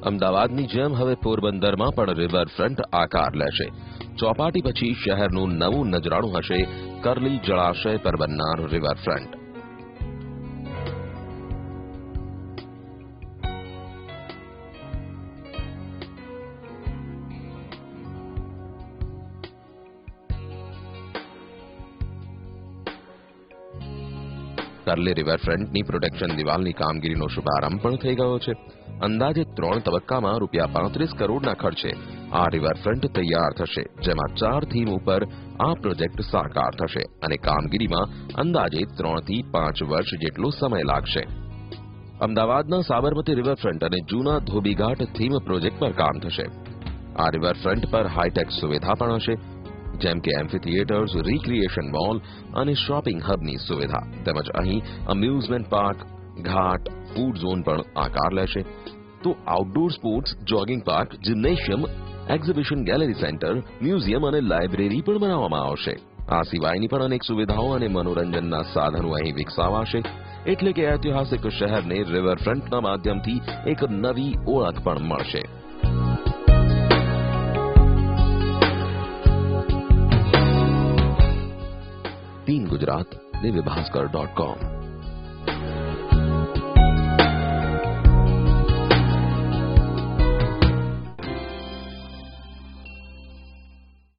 અમદાવાદની જેમ હવે પોરબંદરમાં પણ રિવરફ્રન્ટ આકાર લેશે. ચોપાટી પછી શહેરનું નવું નજરાણું હશે કરલી જળાશય પર બનનાર રિવરફ્રન્ટ. કરલી રિવરફ્રન્ટની પ્રોટેક્શન દિવાલની કામગીરીનો શુભારંભ પણ થઈ ગયો છે. અંદાજે 3 તબક્કામાં ₹35 કરોડના ખર્ચે આ રિવરફ્રન્ટ તૈયાર થશે, જેમાં 4 થીમ ઉપર આ પ્રોજેક્ટ સાકાર થશે અને કામગીરીમાં અંદાજે 3 થી 5 વર્ષ જેટલો સમય લાગશે. અમદાવાદના સાબરમતી રિવરફ્રન્ટ અને જૂના ધોબીઘાટ થીમ પ્રોજેક્ટ પર કામ થશે. આ રિવરફ્રન્ટ પર હાઈટેક સુવિધા પણ હશે, જેમ કે એમ્ફી થિયેટર્સ, રિક્રિએશન મોલ અને શોપિંગ હબની સુવિધા, તેમજ અહીં અમ્યુઝમેન્ટ પાર્ક, ઘાટ, ફૂડ ઝોન પણ આકાર લેશે. તો outdoor sports, jogging park, gymnasium, exhibition gallery centre, museum અને લાઇબ્રેરી પણ બનાવવામાં આવશે. આ સિવાયની પણ અનેક સુવિધાઓ અને મનોરંજનના સાધનો અહીં વિકસાવાશે. એટલે કે ઐતિહાસિક શહેરને રિવરફ્રન્ટના માધ્યમથી એક નવી ઓળખ પણ મળશે. ટીમ ગુજરાત, દિવ્યભાસ્કર.com